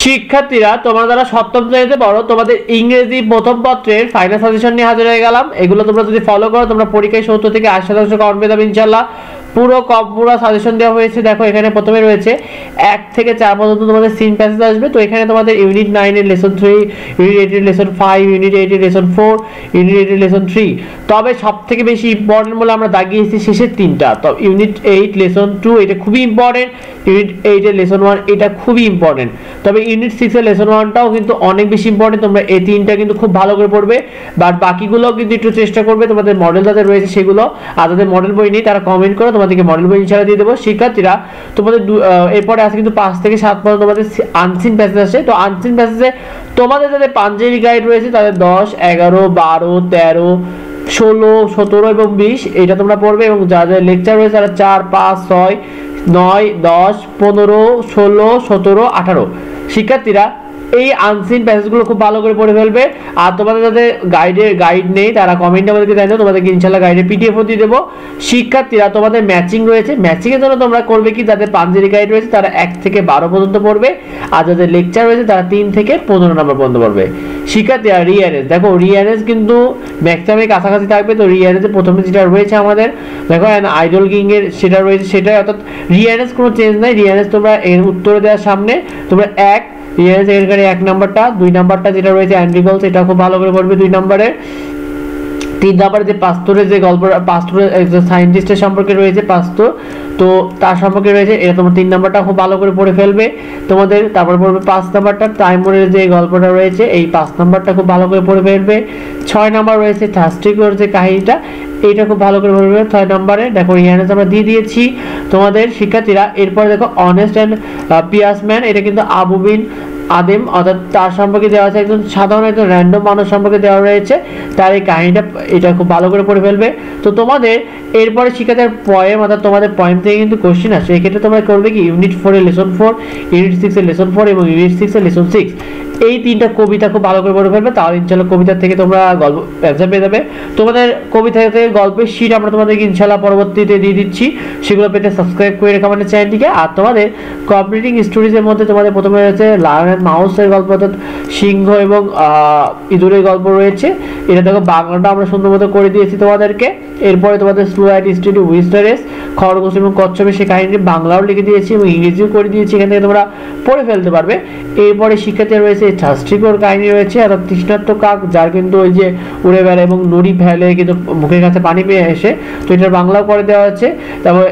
শিক্ষার্থীরা তোমরা যারা সপ্তম শ্রেণীতে পড়ো তোমাদের ইংরেজি প্রথম পত্রের ফাইনাল সাজেশন নিয়ে হাজির হয়ে গেলাম। এগুলো তোমরা যদি ফলো করো তোমরা পরীক্ষায় 70 থেকে 80% কমন পেয়ে যাবে ইনশাআল্লাহ। পুরো সাজেশন দেওয়া হয়েছে। দেখো এখানে প্রথমে রয়েছে 1 থেকে 4 পর্যন্ত তোমাদের সিন প্যাসেজ আসবে। তো এখানে তোমাদের ইউনিট 9 এর লেসন 3, ইউনিট 8 এর লেসন 5, ইউনিট 8 এর লেসন 4, ইউনিট 8 এর লেসন 3। তবে সবথেকে বেশি ইম্পর্টেন্ট বলে আমরা দাগিয়েছি শেষের তিনটা। তো ইউনিট 8 লেসন 2 এটা খুবই ইম্পর্টেন্ট, ইউনিট 8 এর লেসন 1 এটা খুবই ইম্পর্টেন্ট। তবে ইউনিট 6 এর লেসন 1টাও কিন্তু অনেক বেশি ইম্পর্টেন্ট। তোমরা এই তিনটা কিন্তু খুব ভালো করে পড়বে, বাট বাকিগুলো কিন্তু একটু চেষ্টা করবে তোমাদের মডেল যাদের রয়েছে সেগুলো। আর যাদের মডেল বই নেই তারা কমেন্ট করো, তোমাদেরকে মডেল বই ইনশাআল্লাহ দিয়ে দেবো। শিক্ষার্থীরা তোমাদের এরপরে আছে কিন্তু 5 থেকে 7 পর্যন্ত তোমাদের আনসিন প্যাসেজ আছে। তো আনসিন প্যাসেজে তোমাদের যাদের পাঞ্জাবি গাইড রয়েছে তাদের 10, 11, 12, 13, 16, 17 এবং 20 এটা তোমরা পড়বে। এবং যাদের লেকচার রয়েছে তারা 4, 5, 6, 9, 10, 15, 16, 17, 18। শিক্ষার্থীরা এই আনসিন প্যাসেজগুলো খুব ভালো করে পড়ে ফেলবে। আর তোমাদের যাদের গাইড নেই তারা কমেন্টে আমাদেরকে জানিও, তোমাদেরকে ইনশাআল্লাহ গাইডের পিডিএফও দিয়ে দেবো। শিক্ষার্থীরা তোমাদের ম্যাচিং রয়েছে, ম্যাচিং এর জন্য তোমরা করবে কি, যাদের পাঞ্জাবি গাইড রয়েছে তারা 1 থেকে 12 পর্যন্ত পড়বে, আর যাদের লেকচার রয়েছে তারা 3 থেকে 15 নম্বর পর্যন্ত পড়বে। শিক্ষার্থীরা রিঅ্যারেঞ্জ, দেখো রিঅ্যারেঞ্জ কিন্তু ম্যাক্সিমামের কাছাকাছি থাকবে। তো রিঅ্যারেঞ্জে প্রথমে যেটা রয়েছে আমাদের দেখো আইডল কিং এর সেটা রয়েছে, সেটাই অর্থাৎ রিঅ্যারেঞ্জ কোনো চেঞ্জ নাই। রিঅ্যারেঞ্জ তোমরা এর উত্তরে দেওয়ার সামনে তোমরা রিঅ্যারেঞ্জ এখানে 1 নাম্বারটা, 2 নাম্বারটা যেটা রয়েছে অ্যান্ড্রিগলস এটা খুব ভালো করে পড়বে 2 নম্বরে। 3 নম্বরে যে পাস্তরের যে গল্প, পাস্তরের একজন সায়েন্টিস্টের সম্পর্কে রয়েছে পাস্তর, তো তার সম্পর্কে রয়েছে এটা তোমার 3 নাম্বারটা খুব ভালো করে পড়ে ফেলবে তোমাদের। তারপর পড়বে 5 নাম্বারটা টাইমরের যে গল্পটা রয়েছে এই 5 নাম্বারটা খুব ভালো করে পড়ে ফেলবে। 6 নাম্বার রয়েছে থাস্টিকর যে কাহিনীটা এইটা খুব ভালো করে পড়বে 6 নম্বরে। দেখো রিঅ্যারেঞ্জ আমরা দিয়ে দিয়েছি তোমাদের। শিক্ষার্থীরা এরপর দেখো অনেস্ট অ্যান্ড পিয়াস ম্যান, এটা কিন্তু আবু বিন আদেম অর্থাৎ তার সম্পর্কে দেওয়া আছে, একজন সাধারণ একজন র্যান্ডম মানুষ সম্পর্কে দেওয়া রয়েছে, তার এই কাহিনীটা এটা খুব ভালো করে পড়ে ফেলবে। তো তোমাদের এরপরে শিক্ষার্থীর পয়েম অর্থাৎ তোমাদের পয়েম থেকে কিন্তু কোশ্চেন আসে। এক্ষেত্রে তোমরা করবে কি ইউনিট 4 এর লেসন 4, ইউনিট 6 এর লেসন 4 এবং ইউনিট 6 এর লেসন 6 এই তিনটা কবিতা খুব ভালো করে পড়ে ফেলবে। তাহলে ইনশাআল্লাহ কবিতা থেকে তোমরা গল্প অ্যান্সার পেয়ে যাবে। তোমাদের কবিতা থেকে গল্পের শীট আমরা তোমাদেরকে ইনশাআল্লাহ পরবর্তীতে দিয়ে দিচ্ছি, সেগুলো পেতে সাবস্ক্রাইব করে রেখো আমাদের চ্যানেলটিকে। আর তোমাদের কমপ্লিটিং স্টোরিজের মধ্যে তোমাদের প্রথমে রয়েছে লায়ন অ্যান্ড মাউসের গল্প অর্থাৎ সিংহ এবং ইঁদুরের গল্প রয়েছে। এটা দেখো বাংলাটা আমরা সুন্দর মতো করে দিয়েছি তোমাদেরকে। এরপরে তোমাদের স্লো অ্যাট স্ট্রিট উইস্টারেস, খরগোশ এবং কচ্ছপের সেই কাহিনীটি বাংলাও লিখে দিয়েছি এবং ইংরেজিও করে দিয়েছি, এখান থেকে তোমরা পড়ে ফেলতে পারবে। এরপরে শিক্ষার্থী রয়েছে থাস্টিকর কাহিনী রয়েছে অর্থাৎ তৃষ্ণার্ত কাক যার কিন্তু ওই যে উড়ে বেড়ায় এবং নুড়ি ফেলে কিন্তু মুখের কাছে পানি পেয়ে এসে, তো এটার বাংলাও করে দেওয়া আছে। তারপর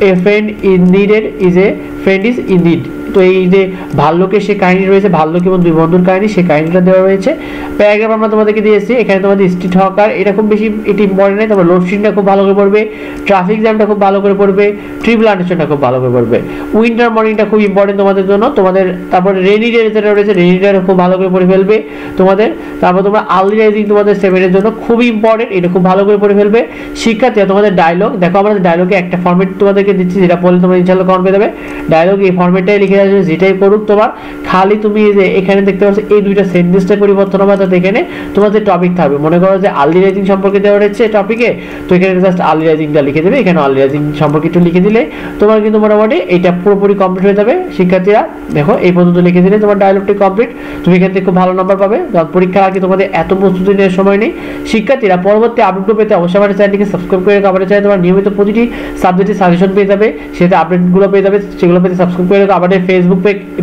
a friend indeed is a friend is indeed, তো এই যে ভাল্লুকের সে কাহিনী রয়েছে, ভাল্লুক এবং 2 বন্ধুর কাহিনী সেই কাহিনীটা দেওয়া রয়েছে। প্যারাগ্রাফ আমরা তোমাদেরকে দিয়েছি, এখানে তোমাদের স্ট্রিট হকার এটা খুব বেশি এটি ইম্পর্টেন্ট নেই। তারপর লোডশেডিংটা খুব ভালো করে পড়বে, ট্রাফিক জ্যামটা খুব ভালো করে পড়বে, ট্রি প্লান্টেশনটা খুব ভালো করে পড়বে, উইন্টার মর্নিংটা খুব ইম্পর্টেন্ট তোমাদের জন্য। তোমাদের তারপর রেনি ডে যেটা রয়েছে রেনি ডেটা খুব ভালো করে পড়ে ফেলবে তোমাদের। তারপর তোমরা আর্লি রাইজিং তোমাদের 7 এর জন্য খুবই ইম্পর্টেন্ট, এটা খুব ভালো করে পড়ে ফেলবে। শিক্ষার্থীরা তোমাদের ডায়লগ, দেখো আমরা ডায়লগে একটা ফরম্যাট তোমাদেরকে দিচ্ছি যেটা পড়লে তোমরা ইনশাআল্লাহ কমন পেয়ে যাবে। ডায়লগ এই ফরম্যাটটাই লিখে আসবে, যেটাই করুক তোমার খালি তুমি এই যে এখানে দেখতে পাচ্ছ এই দুইটা সেন্টেন্সটা পরিবর্তন হবে, অর্থাৎ এখানে তোমার যে টপিক থাকবে, মনে করো যে আর্লি রাইজিং সম্পর্কে দেওয়া রয়েছে টপিকে, তো এখানে জাস্ট আর্লি রাইজিংটা লিখে দেবে, এখানে আর্লি রাইজিং সম্পর্কে একটু লিখে দিলে তোমার কিন্তু মোটামুটি এটা পুরোপুরি কমপ্লিট হয়ে যাবে। শিক্ষার্থীরা দেখো এই পর্যন্ত লিখে দিলে তোমার ডায়লগটি কমপ্লিট, তুমি এখান থেকে খুব ভালো নাম্বার পাবে। পরীক্ষার আগে তোমাদের এত প্রস্তুতি নেওয়ার সময় নেই। শিক্ষার্থীরা পরবর্তী আপডেটগুলো পেতে অবশ্যই আমাদের চ্যানেলটিকে সাবস্ক্রাইব করে রাখো। আমাদের চ্যানেলে তোমার নিয়মিত প্রতিটি সাবজেক্টের সাজেশন পেয়ে যাবে, সেটা আপডেটগুলো পেয়ে যাবে, সেগুলো পেতে সাবস্ক্রাইব করে রাখো। আমাদের ফেসবুক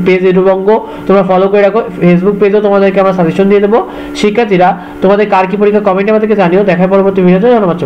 পেজ এডুবঙ্গ তোমরা ফলো করে রাখো, ফেসবুক পেজেও তোমাদেরকে আমরা সাজেশন দিয়ে দেবো। শিক্ষার্থীরা তোমাদের কার কি পরীক্ষা কমেন্টে আমাদেরকে জানিও। দেখা পরবর্তী ভিডিওতে। ধন্যবাদ।